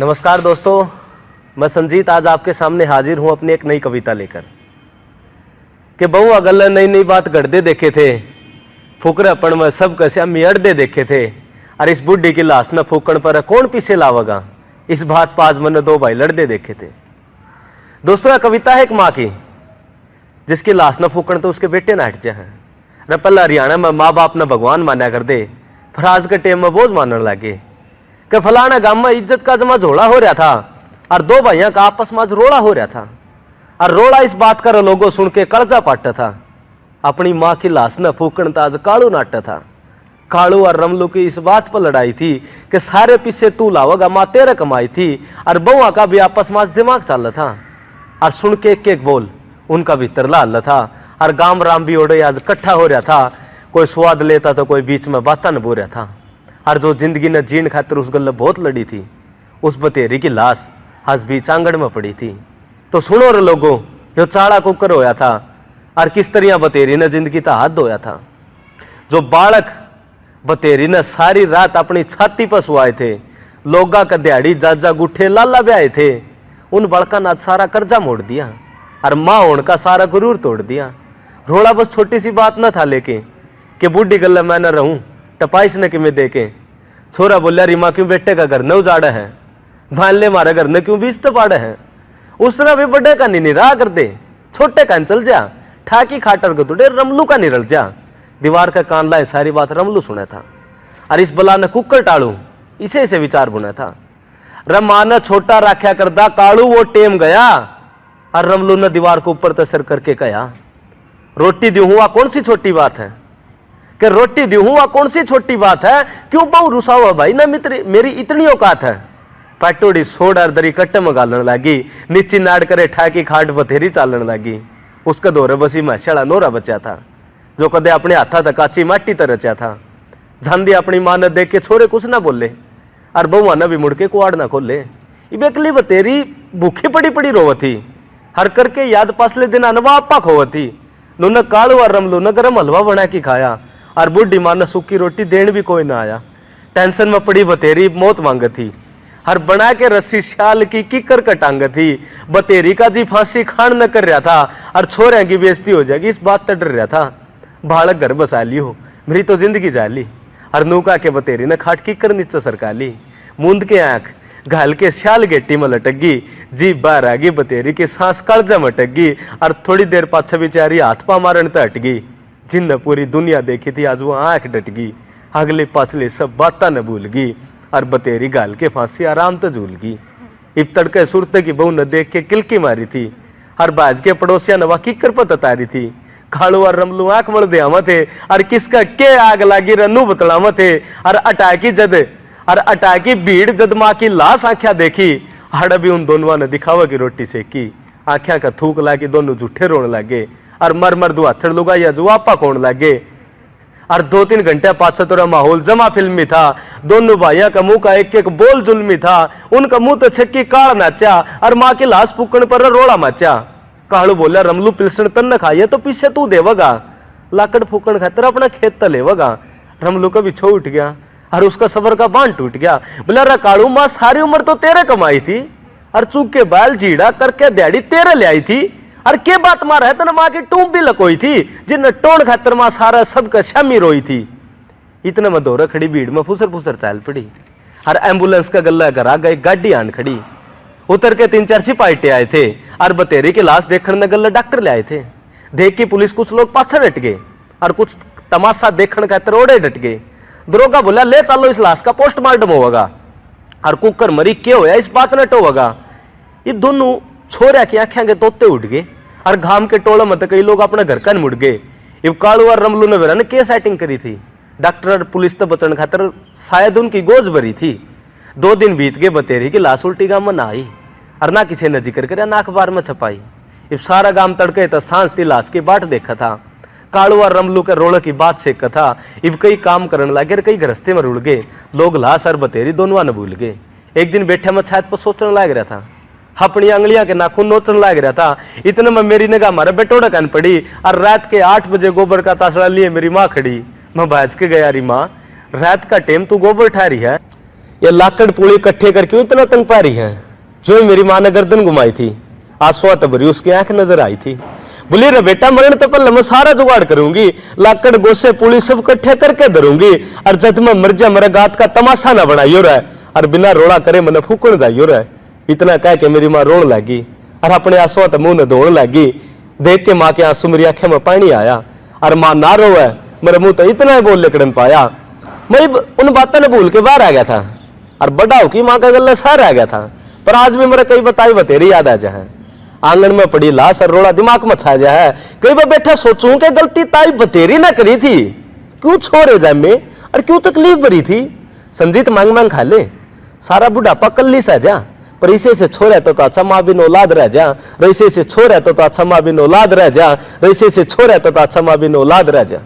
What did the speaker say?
नमस्कार दोस्तों, मैं संजीत आज आपके सामने हाजिर हूं अपनी एक नई कविता लेकर कि बहु अगल नई नई बात गढ़दे देखे थे, फुकरेपन में सब कैसे मियड़दे देखे थे। और इस बुढ़ी की लाश न फूकण पर कौन पीछे लावगा, इस बात पाज मन दो भाई लड़दे देखे थे। दोस्तों, यह कविता है एक माँ की जिसकी लाश न फूकण तो उसके बेटे न हट जाए। न पहला हरियाणा में माँ बाप न भगवान माना कर दे, फिर आज के टेम में बोझ मानने लगे कि फलाना गांव में इज्जत का जमा झोला हो रहा था और दो भाइयों का आपस में रोड़ा हो रहा था। और रोड़ा इस बात का लोगों सुन के कलजा पाटा था, अपनी माँ की लाश न फूकण ताज कालू नाटा था। कालू और रमलू की इस बात पर लड़ाई थी कि सारे पीछे तू लावगा, माँ तेरे कमाई थी। और बहुआ का भी आपस में दिमाग चल था और सुन के एक बोल उनका भीतर लाल था। और गांव राम भी ओढ़े आज इकट्ठा हो रहा था, कोई स्वाद लेता तो कोई बीच में बाता न बो रहा था। और जो जिंदगी ने जीण खातिर उस गल बहुत लड़ी थी, उस बतेरी की लाश आज बीच आंगन में पड़ी थी। तो सुनो रे लोगों, जो चाड़ा कुकर होया था और किस तरह बतेरी ने जिंदगी का हाथ धोया था। जो बालक बतेरी ने सारी रात अपनी छाती पर सुआए थे, लोगा का दिहाड़ी जाजा गुठे लाला ब्याए थे, उन बालका ने सारा कर्जा मोड़ दिया और माँ होने का सारा गुरूर तोड़ दिया। रोड़ा बस छोटी सी बात न था लेके कि बुढ़ी गल्ला मैं न रहूं टपाइश ने कि मैं देखे। छोरा बोलिया, रीमा क्यों बेटे का घर न उजाड़ा है, मान ले मारा घर न क्यों बीच तो पाड़ा है। उस तरह भी बड़े का नहीं निराह कर दे, छोटे का चल जा, ठाकी खाटर को तुड़े रमलू का निरल जा। दीवार का कान लाए सारी बात रमलू सुना था और इस बला ने कुकर टाड़ू इसे से विचार बुना था। रमा ने छोटा राख्या करदा कालू वो टेम गया। और रमलू ने दीवार को ऊपर तसर करके कहा, रोटी दी हुआ कौन सी छोटी बात है, कि रोटी दी हुआ कौन सी छोटी बात है, क्यों बहु रुसा हुआ भाई ना मित्र, मेरी इतनी औकात है। पटोड़ी सोड और दरी कट्टे में गालन लगी, नीची नाड़ करे ठाकी खाट बथेरी चालन लगी। उसका दौरे बसी मैशाला नोरा बचा था, जो कदे अपने हाथा तक काची माटी तर रचा था। झांदी अपनी मां ने देख के छोरे कुछ ना बोले और बहुआ ने भी मुड़ के कुआड़ ना खोले। इबेकली बतेरी भूखी पड़ी पड़ी रोवती, हर करके याद पासले दिन अनवा आपा खोवती। नुन कालू और रमलू ने गरम हलवा बना के खाया और बुढ़ी मां ने सूखी रोटी देने भी कोई ना आया। टेंशन में पड़ी बतेरी मौत मांग थी, हर बना के रस्सी शाल की किकर कटांग थी। बतेरी का जी फांसी खान न कर रहा था और छोरिया की बेइज्जती हो जाएगी इस बात तक डर रहा था। बालक घर बसा लियो, मेरी तो जिंदगी जा ली। और नूका के बतेरी ने खाट किकर नीचे सरका ली, मूंद के आंख घाल के शाल गेटी में लटक गई। जी बाहर आ गई बतेरी की सांस कालजा में अटक गई और थोड़ी देर पाछे बेचारी हाथ पा मारन तक हट गई। जिन पूरी दुनिया देखी थी आज वो आंख डट गई, अगले पाछले सब बातें न भूल गई और बतेरी गाल के फांसी आराम तो झूल गई। इब तड़के सुरते की बहू न देख के किलकी मारी थी और बाज के पड़ोसिया नवा किकर पर ततारी थी। खाड़ू और रमलू आंख मल दियावा थे और किसका के आग लागी रनू बतलावा थे। और अटाकी भीड़ जद माँ की लाश आंख्या देखी, हड़ भी उन दोनों ने दिखावा की रोटी सेकी। आंख्या का थूक लागी दोनों झूठे रोने लगे और मर मर दो हथड़ लुगा या जुआपा कोण लगे। और 2-3 घंटे पाछे तो माहौल जमा फिल्मी था। दोनों भाइयों का मुंह का एक एक बोल जुल्मी था, उनका मुंह तो छक्की काल नाचा और माँ की लाश पुकण पर रोड़ा माचा। कालू बोला, रमलू पिलसण तन न खाइए तो पीछे तू देवगा, लाकड़ फूकण खातर अपना खेत त लेवगा। रमलू का बिछो उठ गया और उसका सबर का बांध टूट गया। बोला, रा कालू माँ सारी उम्र तो तेरे कमाई थी और चूक के बाल जीड़ा करके दिहाड़ी तेरे ले आई थी। और के बात मार है तो माँ की टूम भी लकोई थी, जिन टोन खातर माँ सारा सबका शामी रोई थी। इतने में दौरा खड़ी भीड़ में फुसर फुसर चाल पड़ी और एम्बुलेंस का गला घर आ गई, गाड़ी आन खड़ी। उतर के 3-4 सिपाही आए थे और बतेरी की लाश देखने गला डॉक्टर ले आए थे। देख के पुलिस कुछ लोग पाछे डट गए और कुछ तमाशा देखने खातर ओढ़े डट गए। दरोगा बोला, ले चलो इस लाश का पोस्टमार्टम होगा और कुकर मरी के होया इस बात न टोगा। ये दोनों छोरिया की आंखें के तोते उठ गए और घाम के टोले में तो कई लोग अपने घर का मुड़ गए। इब कालू और रमलू ने वेरा ने के सेटिंग करी थी, डॉक्टर और पुलिस तो बचन खातर शायद उनकी गोज भरी थी। 2 दिन बीत गए, बतेरी की लाश उल्टी गांव में ना आई और ना किसी ने जिक्र करे ना अखबार में छपाई। इब सारा गांव तड़के तो सांस थी लाश की बाट देखा था। कालू और रमलू के रोड़े की बात से कथा। इब कई काम करने लगे, कई गृहस्थी में रुड़ गए। लोग लाश और बतेरी दोनों न भूल गए। एक दिन बैठे में छात पर सोचने लग रहा था, अपनी अंगलियां के नाखून नोचने लग रहा था। इतने में मेरी निगाह मारे बेटोड़ा कान पड़ी और रात के 8 बजे गोबर का तासड़ा लिए मेरी माँ खड़ी। मैं बाज के गया, री माँ रात का टेम तू गोबर ठा रही है, ये लाकड़ पुली इकट्ठे करके इतना तंग पा रही है। जो मेरी माँ ने गर्दन घुमाई थी, आंसुआ तबरी उसकी आंख नजर आई थी। बोली रे बेटा, मरण तो पहले मैं सारा जुगाड़ करूंगी, लाकड़ गोसे पुली सब इकट्ठे करके धरूंगी, और जब मैं मर जा मेरे गात का तमाशा ना बनाइयो रहा, और बिना रोड़ा करे मैंने फूकण जाइयो रहा। इतना कह के मेरी माँ रोन लगी और अपने आंसुओं तो मुंह ने धोने लगी। देख के माँ के आंसू मेरी आंखें में पानी आया, और माँ ना रो है, मेरे मुंह तो इतना ही बोल लेकर पाया। मैं उन बातों ने भूल के बाहर आ गया था, और बड़ा हो की माँ का गला सा रह गया था। पर आज भी मेरे कई बताई बतेरी याद आ जाए। आंगन में पड़ी लाश और रोड़ा दिमाग में छा जाए। कई बार बैठा सोचूं कि गलती ताई बतेरी ना करी थी, क्यों छोड़े जाए में, और क्यों तकलीफ भरी थी। संजीत मांग मांग खा ले, सारा बुढ़ापा कल्ली सा जा, पर इसे से छोड़े तो अच्छा माँ बिन औलाद रह जा, रईसे से छोड़े तो अच्छा माँ बिन औलाद रह जा, रईसे से छोड़े तो अच्छा माँ बिन औलाद रह जा।